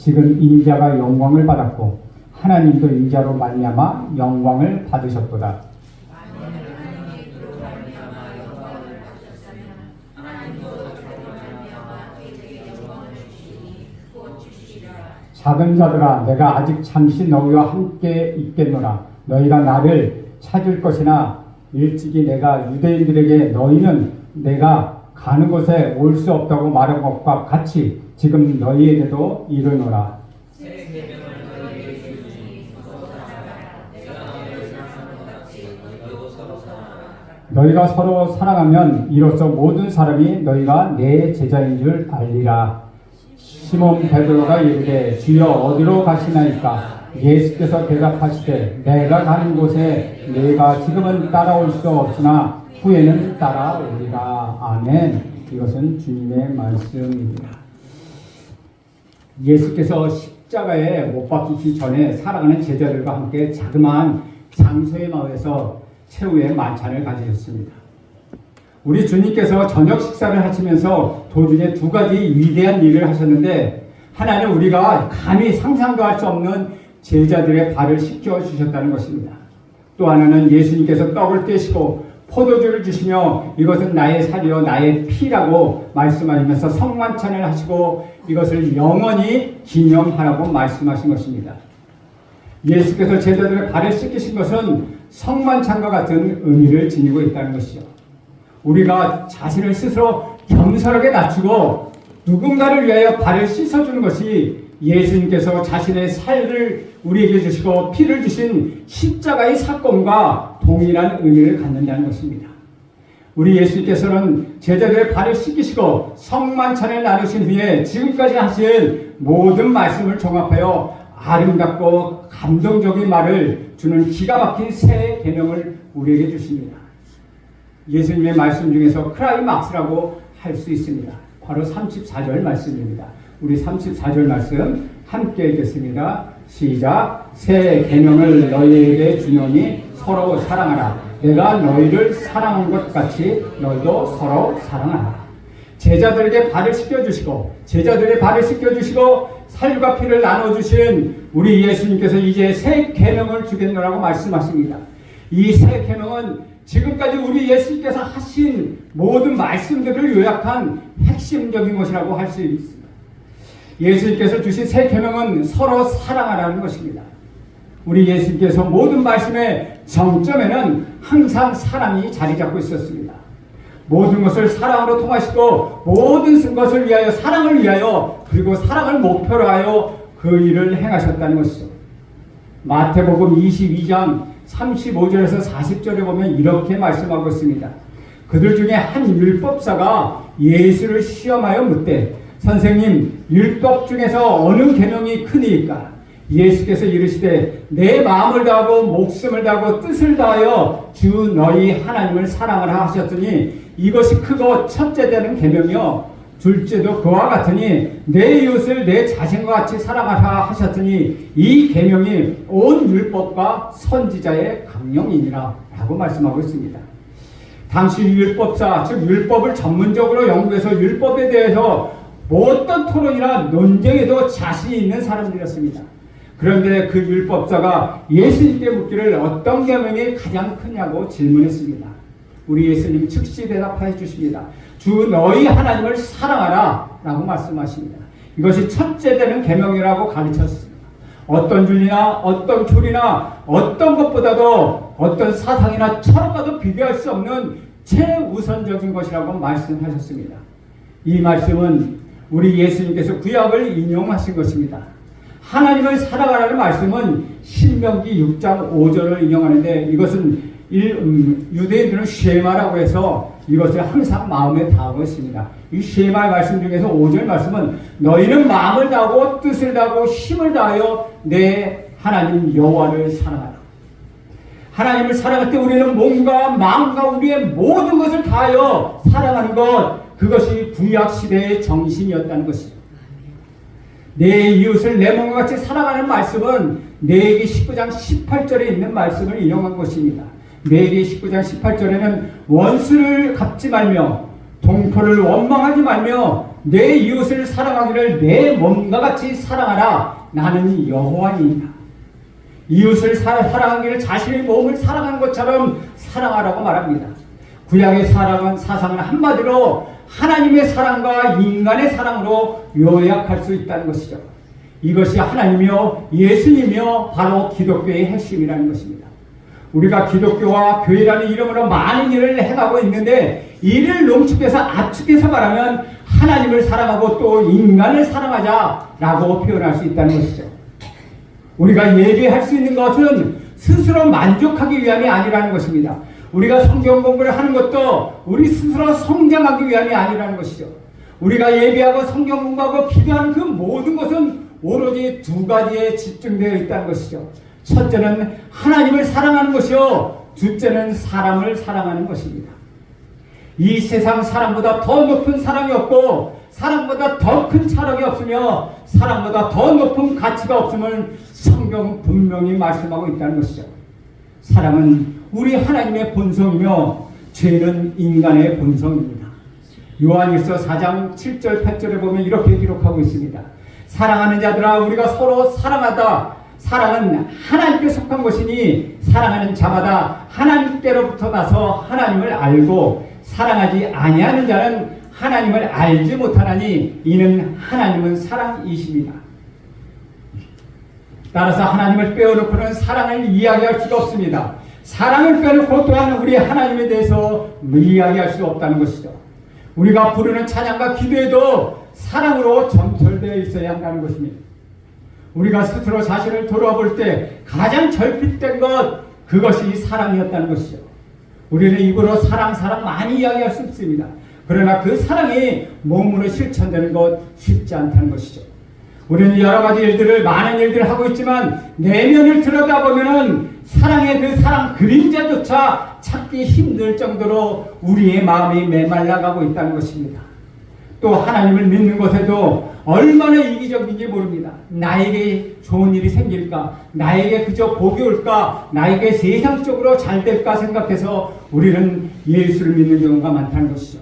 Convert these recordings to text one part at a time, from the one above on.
지금 인자가 영광을 받았고 하나님도 인자로 말미암아 영광을 받으셨도다. 작은 자들아, 내가 아직 잠시 너희와 함께 있겠노라. 너희가 나를 찾을 것이나 일찍이 내가 유대인들에게 너희는 내가 가는 곳에 올 수 없다고 말한 것과 같이 지금 너희에게도 이르노라. 너희가 서로 사랑하면 이로써 모든 사람이 너희가 내 제자인 줄 알리라. 시몬 베드로가 이르되 주여 어디로 가시나이까? 예수께서 대답하시되 내가 가는 곳에 너희가 지금은 따라올 수 없으나 후에는 따라오리라. 아멘. 이것은 주님의 말씀입니다. 예수께서 십자가에 못 박히기 전에 사랑하는 제자들과 함께 자그마한 장소의 마을에서 최후의 만찬을 가지셨습니다. 우리 주님께서 저녁 식사를 하시면서 도중에 두 가지 위대한 일을 하셨는데, 하나는 우리가 감히 상상도 할 수 없는 제자들의 발을 씻겨 주셨다는 것입니다. 또 하나는 예수님께서 떡을 떼시고 포도주를 주시며 이것은 나의 살이요 나의 피라고 말씀하시면서 성만찬을 하시고 이것을 영원히 기념하라고 말씀하신 것입니다. 예수께서 제자들의 발을 씻기신 것은 성만찬과 같은 의미를 지니고 있다는 것이죠. 우리가 자신을 스스로 겸손하게 낮추고 누군가를 위하여 발을 씻어주는 것이 예수님께서 자신의 살을 우리에게 주시고 피를 주신 십자가의 사건과 동일한 의미를 갖는다는 것입니다. 우리 예수님께서는 제자들의 발을 씻기시고 성만찬을 나누신 후에 지금까지 하신 모든 말씀을 종합하여 아름답고 감동적인 말을 주는 기가 막힌 새 계명을 우리에게 주십니다. 예수님의 말씀 중에서 크라이막스라고 할 수 있습니다. 바로 34절 말씀입니다. 우리 34절 말씀 함께 읽겠습니다. 시작. 새 계명을 너희에게 주노니 서로 사랑하라. 내가 너희를 사랑한 것 같이 너희도 서로 사랑하라. 제자들에게 발을 씻겨주시고 제자들의 발을 씻겨주시고 살과 피를 나눠주신 우리 예수님께서 이제 새 계명을 주겠노라고 말씀하십니다. 이 새 계명은 지금까지 우리 예수님께서 하신 모든 말씀들을 요약한 핵심적인 것이라고 할 수 있습니다. 예수님께서 주신 새 계명은 서로 사랑하라는 것입니다. 우리 예수님께서 모든 말씀의 정점에는 항상 사랑이 자리 잡고 있었습니다. 모든 것을 사랑으로 통하시고 모든 것을 위하여 사랑을 위하여 그리고 사랑을 목표로 하여 그 일을 행하셨다는 것이죠. 마태복음 22장 35절에서 40절에 보면 이렇게 말씀하고 있습니다. 그들 중에 한 율법사가 예수를 시험하여 묻되 선생님 율법 중에서 어느 계명이 크니까? 예수께서 이르시되 내 마음을 다하고 목숨을 다하고 뜻을 다하여 주 너희 하나님을 사랑하라 하셨더니 이것이 크고 첫째 되는 계명이요 둘째도 그와 같으니 내 이웃을 내 자신과 같이 사랑하라 하셨더니 이 계명이 온 율법과 선지자의 강령이니라 라고 말씀하고 있습니다. 당시 율법사 즉 율법을 전문적으로 연구해서 율법에 대해서 어떤 토론이나 논쟁에도 자신이 있는 사람들이었습니다. 그런데 그 율법사가 예수님께 묻기를 어떤 계명이 가장 크냐고 질문했습니다. 우리 예수님 즉시 대답해 주십니다. 주 너희 하나님을 사랑하라 라고 말씀하십니다. 이것이 첫째 되는 계명이라고 가르쳤습니다. 어떤 윤리나 어떤 교리나 어떤 것보다도 어떤 사상이나 철학과도 비교할 수 없는 최우선적인 것이라고 말씀하셨습니다. 이 말씀은 우리 예수님께서 구약을 인용하신 것입니다. 하나님을 사랑하라는 말씀은 신명기 6장 5절을 인용하는데 이것은 유대인들은 쉐마라고 해서 이것을 항상 마음에 다하고 있습니다. 이 쉐마의 말씀 중에서 5절 말씀은 너희는 마음을 다하고 뜻을 다하고 힘을 다하여 내 하나님 여호와를 사랑하라. 하나님을 사랑할 때 우리는 몸과 마음과 우리의 모든 것을 다하여 사랑하는 것, 그것이 구약 시대의 정신이었다는 것이죠. 내 이웃을 내 몸과 같이 사랑하는 말씀은 레위기 19장 18절에 있는 말씀을 인용한 것입니다. 레위기 19장 18절에는 원수를 갚지 말며 동포를 원망하지 말며 내 이웃을 사랑하기를 내 몸과 같이 사랑하라. 나는 여호와니이다. 이웃을 사랑하기를 자신의 몸을 사랑하는 것처럼 사랑하라고 말합니다. 구약의 사상은 한마디로 하나님의 사랑과 인간의 사랑으로 요약할 수 있다는 것이죠. 이것이 하나님이요 예수님이요 바로 기독교의 핵심이라는 것입니다. 우리가 기독교와 교회라는 이름으로 많은 일을 행하고 있는데 이를 농축해서 압축해서 말하면 하나님을 사랑하고 또 인간을 사랑하자라고 표현할 수 있다는 것이죠. 우리가 예배할 수 있는 것은 스스로 만족하기 위함이 아니라는 것입니다. 우리가 성경 공부를 하는 것도 우리 스스로 성장하기 위함이 아니라는 것이죠. 우리가 예배하고 성경 공부하고 기도하는 그 모든 것은 오로지 두 가지에 집중되어 있다는 것이죠. 첫째는 하나님을 사랑하는 것이요, 둘째는 사람을 사랑하는 것입니다. 이 세상 사람보다 더 높은 사랑이 없고 사람보다 더 큰 철학이 없으며 사람보다 더 높은 가치가 없음을 성경은 분명히 말씀하고 있다는 것이죠. 사랑은 우리 하나님의 본성이며 죄는 인간의 본성입니다. 요한일서 4장 7절 8절에 보면 이렇게 기록하고 있습니다. 사랑하는 자들아 우리가 서로 사랑하다. 사랑은 하나님께 속한 것이니 사랑하는 자마다 하나님께로부터 나서 하나님을 알고 사랑하지 아니하는 자는 하나님을 알지 못하나니 이는 하나님은 사랑이십니다. 따라서 하나님을 빼어놓고는 사랑을 이야기할 수가 없습니다. 사랑을 빼놓고 또한 우리 하나님에 대해서 이야기할 수 없다는 것이죠. 우리가 부르는 찬양과 기도에도 사랑으로 점철되어 있어야 한다는 것입니다. 우리가 스스로 자신을 돌아볼 때 가장 결핍된 것, 그것이 사랑이었다는 것이죠. 우리는 입으로 사랑 많이 이야기할 수 있습니다. 그러나 그 사랑이 몸으로 실천되는 것 쉽지 않다는 것이죠. 우리는 여러 가지 일들을, 많은 일들을 하고 있지만 내면을 들여다보면은 사랑의 그 사랑 그림자조차 찾기 힘들 정도로 우리의 마음이 메말라가고 있다는 것입니다. 또 하나님을 믿는 것에도 얼마나 이기적인지 모릅니다. 나에게 좋은 일이 생길까? 나에게 그저 복이 올까? 나에게 세상적으로 잘 될까 생각해서 우리는 예수를 믿는 경우가 많다는 것이죠.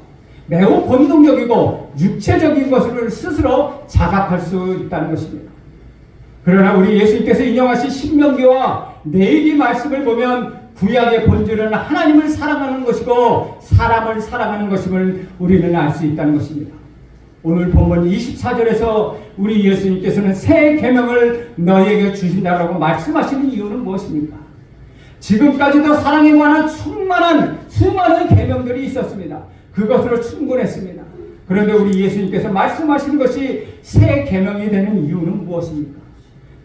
매우 본능적이고 육체적인 것을 스스로 자각할 수 있다는 것입니다. 그러나 우리 예수님께서 인용하신 신명기와 레위기 말씀을 보면 구약의 본질은 하나님을 사랑하는 것이고 사람을 사랑하는 것임을 우리는 알 수 있다는 것입니다. 오늘 본문 24절에서 우리 예수님께서는 새 계명을 너희에게 주신다라고 말씀하시는 이유는 무엇입니까? 지금까지도 사랑에 관한 수많은 계명들이 있었습니다. 그것으로 충분했습니다. 그런데 우리 예수님께서 말씀하시는 것이 새 계명이 되는 이유는 무엇입니까?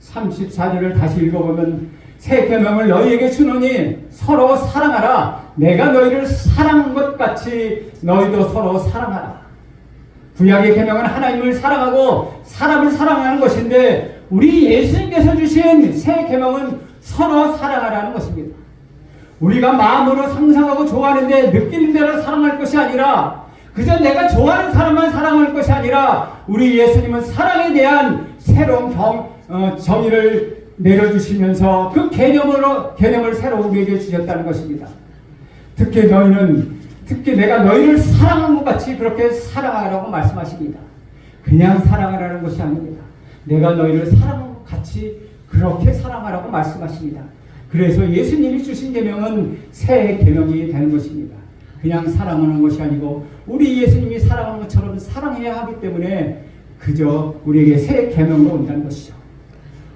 34절을 다시 읽어보면 새 계명을 너희에게 주노니 서로 사랑하라. 내가 너희를 사랑한 것 같이 너희도 서로 사랑하라. 구약의 계명은 하나님을 사랑하고 사람을 사랑하는 것인데 우리 예수님께서 주신 새 계명은 서로 사랑하라는 것입니다. 우리가 마음으로 상상하고 좋아하는데 느끼는 대로 사랑할 것이 아니라 그저 내가 좋아하는 사람만 사랑할 것이 아니라 우리 예수님은 사랑에 대한 새로운 정의를 내려주시면서 그 개념을 새로 우리에게 주셨다는 것입니다. 특히 내가 너희를 사랑한 것 같이 그렇게 사랑하라고 말씀하십니다. 그냥 사랑하라는 것이 아닙니다. 내가 너희를 사랑한 것 같이 그렇게 사랑하라고 말씀하십니다. 그래서 예수님이 주신 계명은 새 계명이 되는 것입니다. 그냥 사랑하는 것이 아니고 우리 예수님이 사랑하는 것처럼 사랑해야 하기 때문에 그저 우리에게 새 계명으로 온다는 것이죠.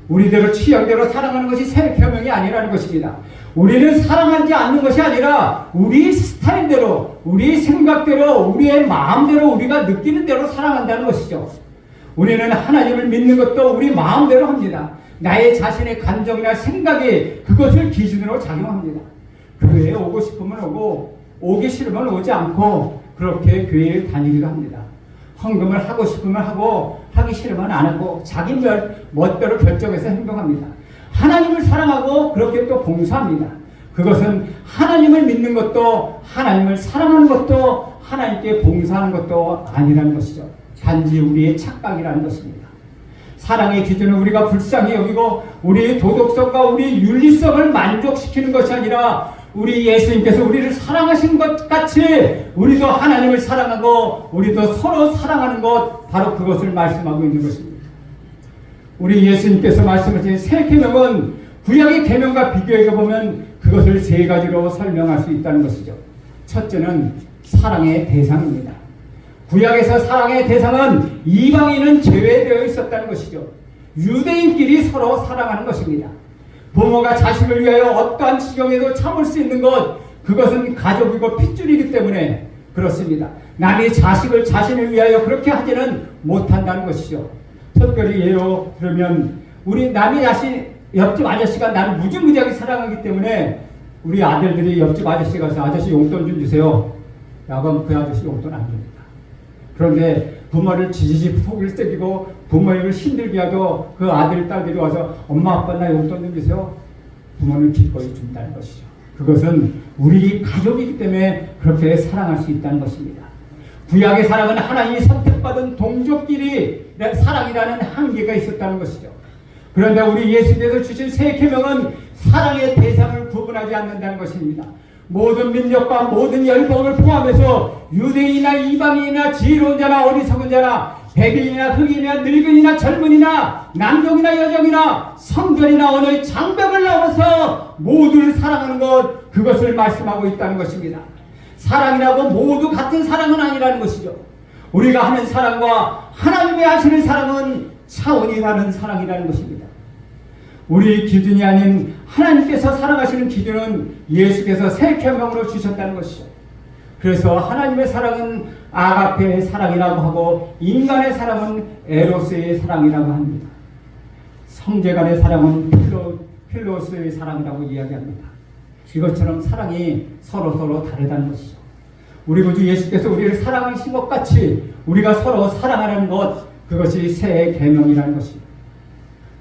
우리대로 취향대로 사랑하는 것이 새 계명이 아니라는 것입니다. 우리는 사랑하지 않는 것이 아니라 우리 스타일대로, 우리 생각대로, 우리의 마음대로 우리가 느끼는 대로 사랑한다는 것이죠. 우리는 하나님을 믿는 것도 우리 마음대로 합니다. 나의 자신의 감정이나 생각이 그것을 기준으로 작용합니다. 교회에 오고 싶으면 오고 오기 싫으면 오지 않고 그렇게 교회에 다니기도 합니다. 헌금을 하고 싶으면 하고 하기 싫으면 안 하고 자기 멋대로 결정해서 행동합니다. 하나님을 사랑하고 그렇게 또 봉사합니다. 그것은 하나님을 믿는 것도 하나님을 사랑하는 것도 하나님께 봉사하는 것도 아니라는 것이죠. 단지 우리의 착각이라는 것입니다. 사랑의 기준은 우리가 불쌍히 여기고 우리의 도덕성과 우리의 윤리성을 만족시키는 것이 아니라 우리 예수님께서 우리를 사랑하신 것 같이 우리도 하나님을 사랑하고 우리도 서로 사랑하는 것, 바로 그것을 말씀하고 있는 것입니다. 우리 예수님께서 말씀하신 세 계명은 구약의 계명과 비교해 보면 그것을 세 가지로 설명할 수 있다는 것이죠. 첫째는 사랑의 대상입니다. 구약에서 사랑의 대상은 이방인은 제외되어 있었다는 것이죠. 유대인끼리 서로 사랑하는 것입니다. 부모가 자식을 위하여 어떠한 지경에도 참을 수 있는 것, 그것은 가족이고 핏줄이기 때문에 그렇습니다. 남이 자식을 자신을 위하여 그렇게 하지는 못한다는 것이죠. 특별히 예로 들면 우리 남이 옆집 아저씨가 나를 무지무지하게 사랑하기 때문에 우리 아들들이 옆집 아저씨 가서 아저씨 용돈 좀 주세요. 야금 그 아저씨 용돈 안 줍니다. 그런데 부모를 지지직 속을 새기고 부모를 힘들게 하도 그 아들, 딸들이 와서 엄마, 아빠 나 용돈 좀 주세요. 부모는 기꺼이 준다는 것이죠. 그것은 우리 가족이기 때문에 그렇게 사랑할 수 있다는 것입니다. 구약의 사랑은 하나님이 선택받은 동족끼리 사랑이라는 한계가 있었다는 것이죠. 그런데 우리 예수님께서 주신 새 계명은 사랑의 대상을 구분하지 않는다는 것입니다. 모든 민족과 모든 열방을 포함해서 유대인이나 이방인이나 지혜로운 자나 어리석은 자나 백인이나 흑인이나 늙은이나 젊은이나 남종이나 여종이나 성별이나 언어의 장벽을 넘어서 모두를 사랑하는 것, 그것을 말씀하고 있다는 것입니다. 사랑이라고 모두 같은 사랑은 아니라는 것이죠. 우리가 하는 사랑과 하나님이 하시는 사랑은 차원이 다른 사랑이라는 것입니다. 우리 기준이 아닌 하나님께서 사랑하시는 기준은 예수께서 새 계명으로 주셨다는 것이죠. 그래서 하나님의 사랑은 아가페의 사랑이라고 하고 인간의 사랑은 에로스의 사랑이라고 합니다. 형제간의 사랑은 필로스의 사랑이라고 이야기합니다. 이것처럼 사랑이 서로 다르다는 것이죠. 우리 구주 예수께서 우리를 사랑하신 것 같이 우리가 서로 사랑하는 것, 그것이 새 계명이라는 것입니다.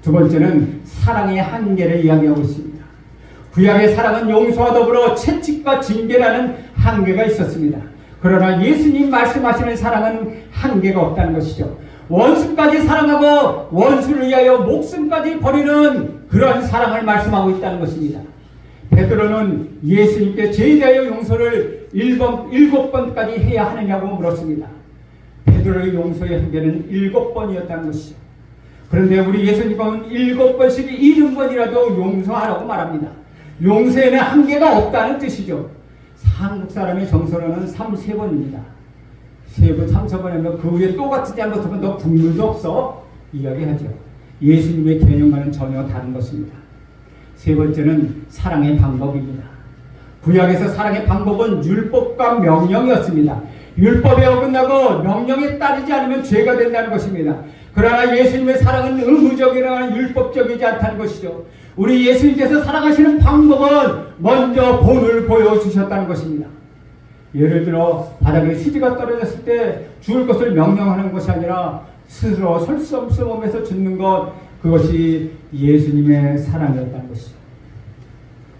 두 번째는 사랑의 한계를 이야기하고 있습니다. 구약의 사랑은 용서와 더불어 채찍과 징계라는 한계가 있었습니다. 그러나 예수님 말씀하시는 사랑은 한계가 없다는 것이죠. 원수까지 사랑하고 원수를 위하여 목숨까지 버리는 그런 사랑을 말씀하고 있다는 것입니다. 베드로는 예수님께 죄에 대하여 용서를 7번까지 해야 하느냐고 물었습니다. 베드로의 용서의 한계는 7번이었다는 것이죠. 그런데 우리 예수님은 7번씩 70번이라도 용서하라고 말합니다. 용서에는 한계가 없다는 뜻이죠. 한국 사람의 정서로는 3번입니다. 3번, 3번 하면 그 위에 또 같은 잘못하면 너 국물도 없어 이야기하죠. 예수님의 개념과는 전혀 다른 것입니다. 세 번째는 사랑의 방법입니다. 구약에서 사랑의 방법은 율법과 명령이었습니다. 율법에 어긋나고 명령에 따르지 않으면 죄가 된다는 것입니다. 그러나 예수님의 사랑은 의무적이나 율법적이지 않다는 것이죠. 우리 예수님께서 사랑하시는 방법은 먼저 본을 보여주셨다는 것입니다. 예를 들어 바닥에 휴지가 떨어졌을 때 주울 것을 명령하는 것이 아니라 스스로 설성스러움에서 줍는 것, 그것이 예수님의 사랑이었다는 것이죠.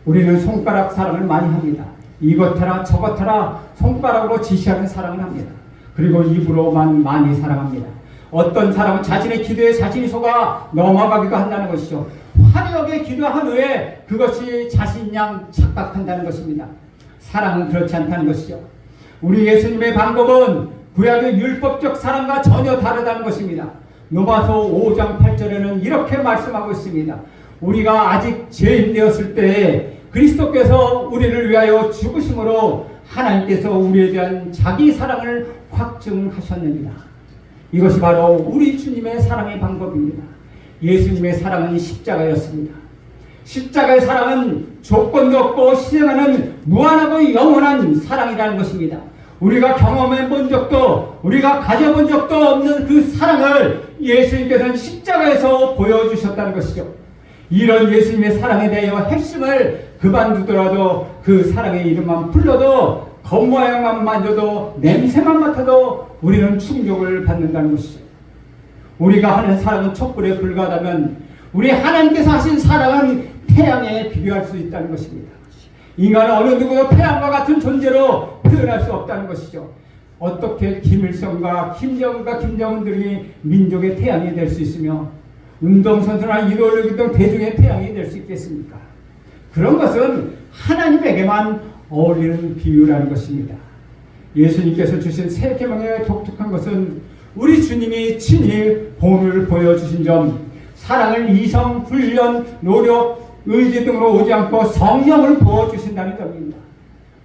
우리는 손가락 사랑을 많이 합니다. 이것 해라 저것 해라 손가락으로 지시하는 사랑을 합니다. 그리고 입으로만 많이 사랑합니다. 어떤 사람은 자신의 기도에 자신이 속아 넘어가기도 한다는 것이죠. 화려하게 기도한 후에 그것이 자신양 착각한다는 것입니다. 사랑은 그렇지 않다는 것이죠. 우리 예수님의 방법은 구약의 율법적 사랑과 전혀 다르다는 것입니다. 로마서 5장 8절에는 이렇게 말씀하고 있습니다. 우리가 아직 죄인 되었을 때 그리스도께서 우리를 위하여 죽으심으로 하나님께서 우리에 대한 자기 사랑을 확증하셨느니라. 이것이 바로 우리 주님의 사랑의 방법입니다. 예수님의 사랑은 십자가였습니다. 십자가의 사랑은 조건도 없고 희생하는 무한하고 영원한 사랑이라는 것입니다. 우리가 경험해 본 적도 우리가 가져본 적도 없는 그 사랑을 예수님께서는 십자가에서 보여주셨다는 것이죠. 이런 예수님의 사랑에 대하여 핵심을 그만두더라도 그 사랑의 이름만 불러도 겉모양만 만져도 냄새만 맡아도 우리는 충격을 받는다는 것이죠. 우리가 하는 사랑은 촛불에 불과하다면 우리 하나님께서 하신 사랑은 태양에 비교할 수 있다는 것입니다. 인간은 어느 누구도 태양과 같은 존재로 표현할 수 없다는 것이죠. 어떻게 김일성과 김정은과 김정은들이 민족의 태양이 될 수 있으며 운동선수나 이데올로기 등 대중의 태양이 될 수 있겠습니까? 그런 것은 하나님에게만 어울리는 비유라는 것입니다. 예수님께서 주신 새 계명의 독특한 것은 우리 주님이 친히 본을 보여주신 점, 사랑을 이성, 훈련, 노력, 의지 등으로 오지 않고 성령을 부어주신다는 점입니다.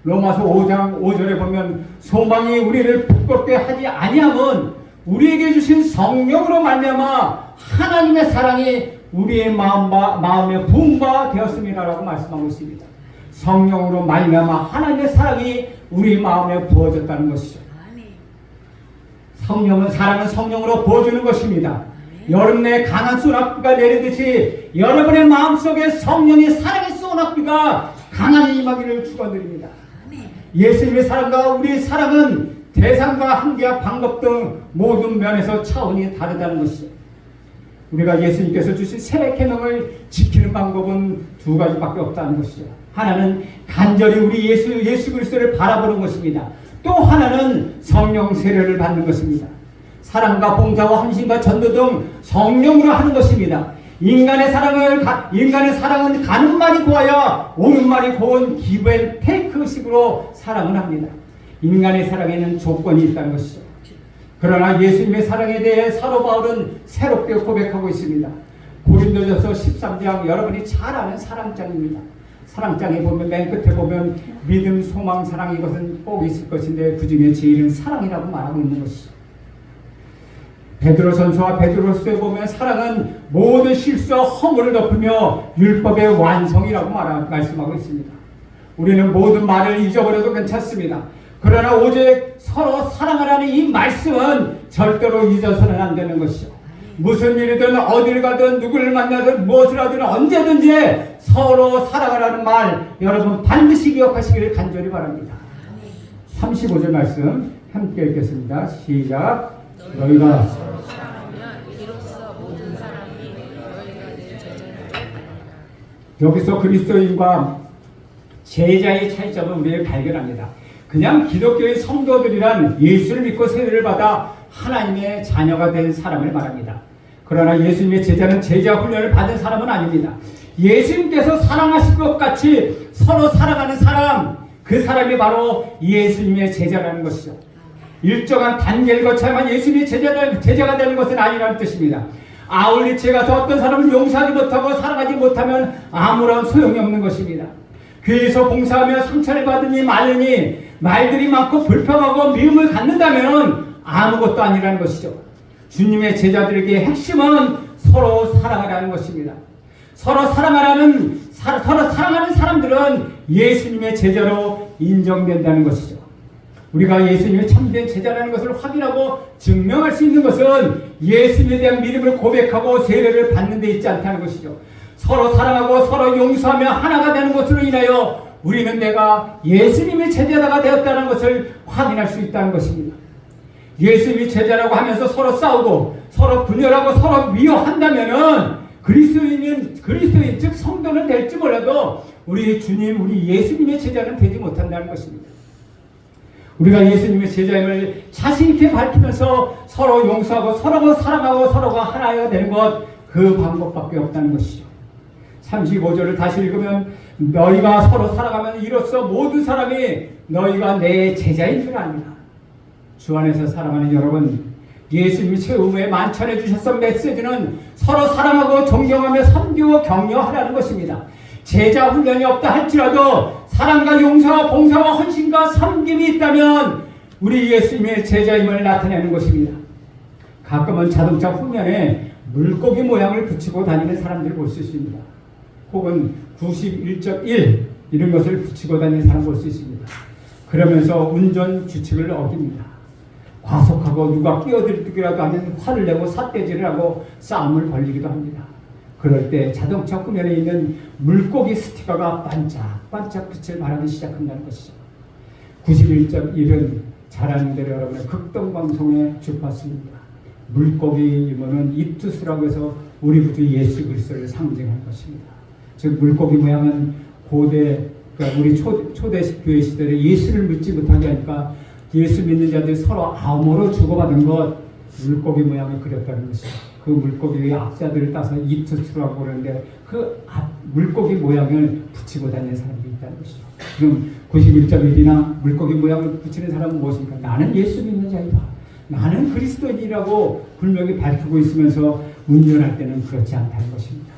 로마서 5장 5절에 보면 소망이 우리를 부끄럽게 하지 아니함은 우리에게 주신 성령으로 말미암아 하나님의 사랑이 우리의 마음에 부음바 되었습니다라고 말씀하고 있습니다. 성령으로 말미암아 하나님의 사랑이 우리 마음에 부어졌다는 것이죠. 사랑은 성령으로 부어주는 것입니다. 여름 내 강한 소낙비가 내리듯이 여러분의 마음속에 성령의 사랑의 소낙비가 강하게 임하기를 축원드립니다. 예수님의 사랑과 우리의 사랑은 대상과 한계와 방법 등 모든 면에서 차원이 다르다는 것이죠. 우리가 예수님께서 주신 새 계명을 지키는 방법은 두 가지밖에 없다는 것이죠. 하나는 간절히 우리 예수 그리스도를 바라보는 것입니다. 또 하나는 성령 세례를 받는 것입니다. 사랑과 봉사와 헌신과 전도 등 성령으로 하는 것입니다. 인간의 사랑은 가는 말이 고와야 오는 말이 고운 기브 앤 테이크 식으로 사랑을 합니다. 인간의 사랑에는 조건이 있다는 것이죠. 그러나 예수님의 사랑에 대해 사도 바울은 새롭게 고백하고 있습니다. 고린도전서 13장 여러분이 잘 아는 사랑장입니다. 사랑장에 보면 맨 끝에 보면 믿음, 소망, 사랑 이것은 꼭 있을 것인데 그 중에 제일은 사랑이라고 말하고 있는 것이죠. 베드로전서와 베드로서에 보면 사랑은 모든 실수와 허물을 덮으며 율법의 완성이라고 말씀하고 있습니다. 우리는 모든 말을 잊어버려도 괜찮습니다. 그러나 오직 서로 사랑하라는 이 말씀은 절대로 잊어서는 안 되는 것이죠. 무슨 일이든 어딜 가든 누구를 만나든 무엇을 하든 언제든지 서로 사랑하라는 말 여러분 반드시 기억하시기를 간절히 바랍니다. 35절 말씀 함께 읽겠습니다. 시작. 너희가 서로 사랑하면 이로써 모든 사람이 너희가 내 제자를 알리라. 여기서 그리스도인과 제자의 차이점을 우리가 발견합니다. 그냥 기독교의 성도들이란 예수를 믿고 세례를 받아 하나님의 자녀가 된 사람을 말합니다. 그러나 예수님의 제자는 제자 훈련을 받은 사람은 아닙니다. 예수님께서 사랑하신 것 같이 서로 사랑하는 사람, 그 사람이 바로 예수님의 제자라는 것이죠. 일정한 단계를 거쳐야만 예수님의 제자가 되는 것은 아니라는 뜻입니다. 아울리치에 가서 어떤 사람을 용서하지 못하고 사랑하지 못하면 아무런 소용이 없는 것입니다. 교회에서 봉사하며 상처를 받으니 말르니 말들이 많고 불평하고 미움을 갖는다면 아무것도 아니라는 것이죠. 주님의 제자들에게 핵심은 서로 사랑하라는 것입니다. 서로 사랑하는 사람들은 예수님의 제자로 인정된다는 것이죠. 우리가 예수님의 참된 제자라는 것을 확인하고 증명할 수 있는 것은 예수님에 대한 믿음을 고백하고 세례를 받는 데 있지 않다는 것이죠. 서로 사랑하고 서로 용서하며 하나가 되는 것으로 인하여 우리는 내가 예수님의 제자가 되었다는 것을 확인할 수 있다는 것입니다. 예수님이 제자라고 하면서 서로 싸우고 서로 분열하고 서로 미워한다면은 그리스도인 즉 성도는 될지 몰라도 우리 주님, 우리 예수님의 제자는 되지 못한다는 것입니다. 우리가 예수님의 제자임을 자신 있게 밝히면서 서로 용서하고 서로 사랑하고 서로가 하나가 되는 것, 그 방법밖에 없다는 것이죠. 35절을 다시 읽으면 너희가 서로 사랑하면 이로써 모든 사람이 너희가 내 제자인 줄 압니다. 주 안에서 사랑하는 여러분, 예수님이 최후에 만찬해 주셨던 메시지는 서로 사랑하고 존경하며 섬기고 격려하라는 것입니다. 제자 훈련이 없다 할지라도 사랑과 용서와 봉사와 헌신과 섬김이 있다면 우리 예수님의 제자임을 나타내는 것입니다. 가끔은 자동차 후면에 물고기 모양을 붙이고 다니는 사람들을 볼 수 있습니다. 혹은 91.1 이런 것을 붙이고 다니는 사람 볼 수 있습니다. 그러면서 운전 규칙을 어깁니다. 과속하고 누가 끼어들기라도 하면 화를 내고 삿대질을 하고 싸움을 벌이기도 합니다. 그럴 때 자동차 후면에 있는 물고기 스티커가 반짝반짝 빛을 발하기 시작한다는 것이죠. 91.1은 잘 아는 대로 여러분의 극동방송의 주파수입니다. 물고기 유머는 입투스라고 해서 우리 구주 예수 그리스도를 상징할 것입니다. 즉 물고기 모양은 고대 그러니까 우리 초대식 교회 시대에 예수를 믿지 못하게 하니까 예수 믿는 자들이 서로 암호로 주고받은 것 물고기 모양을 그렸다는 것이죠. 그 그 물고기 악자들을 따서 이투스라고 그러는데 그 물고기 모양을 붙이고 다니는 사람이 있다는 것이죠. 그럼 91.1이나 물고기 모양을 붙이는 사람은 무엇입니까? 나는 예수 믿는 자이다. 나는 그리스도인이라고 분명히 밝히고 있으면서 운전할 때는 그렇지 않다는 것입니다.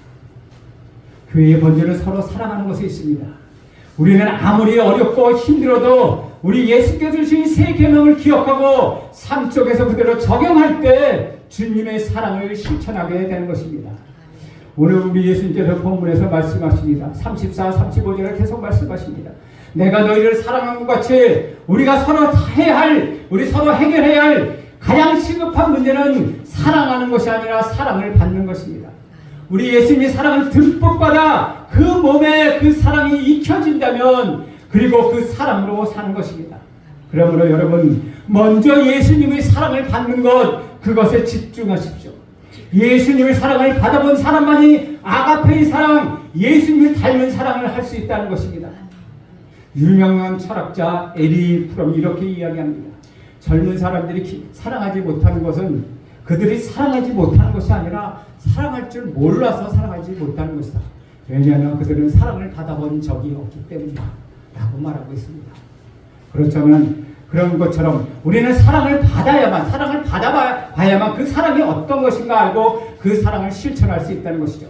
교회의 본질은 서로 사랑하는 것에 있습니다. 우리는 아무리 어렵고 힘들어도 우리 예수께서 주신 새 계명을 기억하고 삶 속에서 그대로 적용할 때 주님의 사랑을 실천하게 되는 것입니다. 오늘 우리 예수님께서 본문에서 말씀하십니다. 34, 35절에 계속 말씀하십니다. 내가 너희를 사랑한 것 같이 우리가 서로 우리 서로 해결해야 할 가장 시급한 문제는 사랑하는 것이 아니라 사랑을 받는 것입니다. 우리 예수님이 사랑을 듬뿍 받아 그 몸에 그 사랑이 익혀진다면 그리고 그 사랑으로 사는 것입니다. 그러므로 여러분 먼저 예수님의 사랑을 받는 것 그것에 집중하십시오. 예수님의 사랑을 받아본 사람만이 아가페의 사랑, 예수님을 닮은 사랑을 할 수 있다는 것입니다. 유명한 철학자 에리 프롬이 이렇게 이야기합니다. 젊은 사람들이 사랑하지 못하는 것은 그들이 사랑하지 못하는 것이 아니라 사랑할 줄 몰라서 사랑하지 못하는 것이다. 왜냐하면 그들은 사랑을 받아본 적이 없기 때문이다 라고 말하고 있습니다. 그렇다면 그런 것처럼 우리는 사랑을 받아봐야만 그 사랑이 어떤 것인가 알고 그 사랑을 실천할 수 있다는 것이죠.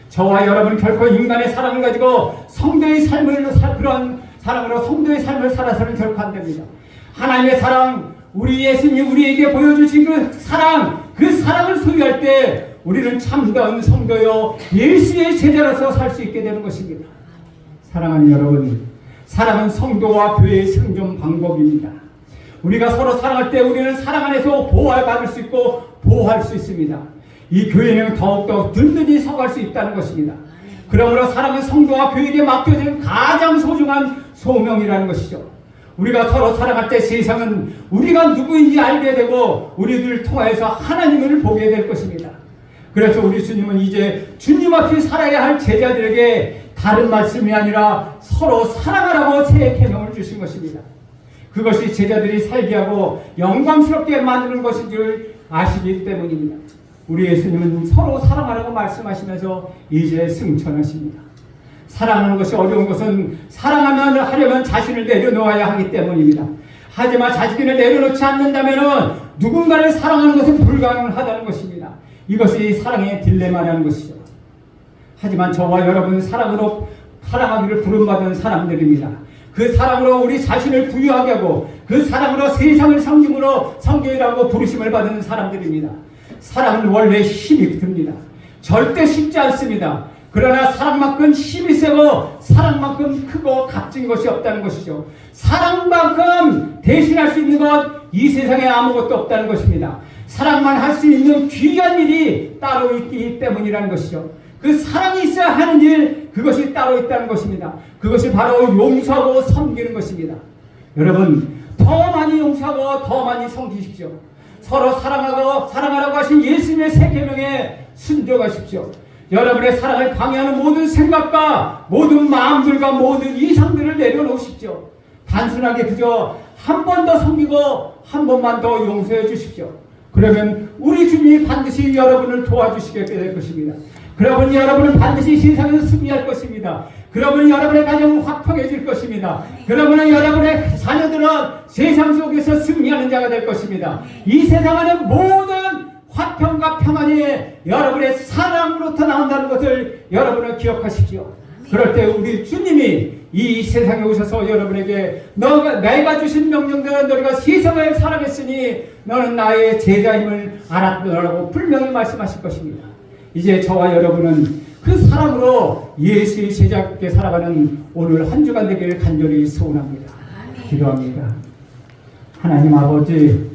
저와 여러분은 결코 인간의 사랑을 가지고 성도의 삶을 그런 사랑으로 성도의 삶을 살아서는 결코 안 됩니다. 하나님의 사랑, 우리 예수님이 우리에게 보여주신 그 사랑을 소유할 때 우리는 참다운 성도요 예수의 제자로서 살 수 있게 되는 것입니다. 사랑하는 여러분, 사랑은 성도와 교회의 생존 방법입니다. 우리가 서로 사랑할 때 우리는 사랑 안에서 보호받을 수 있고 보호할 수 있습니다. 이 교회는 더욱더 든든히 서갈 수 있다는 것입니다. 그러므로 사랑은 성도와 교회에게 맡겨진 가장 소중한 소명이라는 것이죠. 우리가 서로 사랑할 때 세상은 우리가 누구인지 알게 되고 우리들 통하여서 하나님을 보게 될 것입니다. 그래서 우리 주님은 이제 주님 앞에 살아야 할 제자들에게 다른 말씀이 아니라 서로 사랑하라고 새 계명을 주신 것입니다. 그것이 제자들이 살게 하고 영광스럽게 만드는 것인 줄 아시기 때문입니다. 우리 예수님은 서로 사랑하라고 말씀하시면서 이제 승천하십니다. 사랑하는 것이 어려운 것은 하려면 자신을 내려놓아야 하기 때문입니다. 하지만 자신을 내려놓지 않는다면 누군가를 사랑하는 것은 불가능하다는 것입니다. 이것이 사랑의 딜레마라는 것이죠. 하지만 저와 여러분은 사랑하기를 부름받은 사람들입니다. 그 사랑으로 우리 자신을 부유하게 하고 그 사랑으로 세상을 섬기라고 부르심을 받은 사람들입니다. 사랑은 원래 힘이 듭니다. 절대 쉽지 않습니다. 그러나 사랑만큼 힘이 세고 사랑만큼 크고 값진 것이 없다는 것이죠. 사랑만큼 대신할 수 있는 것 이 세상에 아무것도 없다는 것입니다. 사랑만 할 수 있는 귀한 일이 따로 있기 때문이라는 것이죠. 그 사랑이 있어야 하는 일 그것이 따로 있다는 것입니다. 그것이 바로 용서하고 섬기는 것입니다. 여러분 더 많이 용서하고 더 많이 섬기십시오. 서로 사랑하라고 하신 예수님의 새 계명에 순종하십시오. 여러분의 사랑을 방해하는 모든 생각과 모든 마음들과 모든 이상들을 내려놓으십시오. 단순하게 그저 한 번 더 섬기고 한 번만 더 용서해 주십시오. 그러면 우리 주님이 반드시 여러분을 도와주시게 될 것입니다. 그러면 여러분은 반드시 세상에서 승리할 것입니다. 그러면 여러분의 가정은 화평해질 것입니다. 그러면 여러분의 자녀들은 세상 속에서 승리하는 자가 될 것입니다. 이 세상 안에 모든 화평과 평안이 여러분의 사랑으로부터 나온다는 것을 여러분은 기억하십시오. 그럴 때 우리 주님이 이 세상에 오셔서 여러분에게 내가 주신 명령대로 너희가 세상을 사랑했으니 너는 나의 제자임을 알았더라고 분명히 말씀하실 것입니다. 이제 저와 여러분은 그 사랑으로 예수의 제자께 살아가는 오늘 한 주간 되기를 간절히 소원합니다. 기도합니다. 하나님 아버지,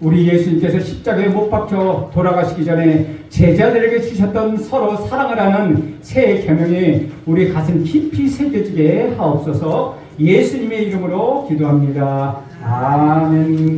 우리 예수님께서 십자가에 못 박혀 돌아가시기 전에 제자들에게 주셨던 서로 사랑을 하는 새 계명이 우리 가슴 깊이 새겨지게 하옵소서. 예수님의 이름으로 기도합니다. 아멘.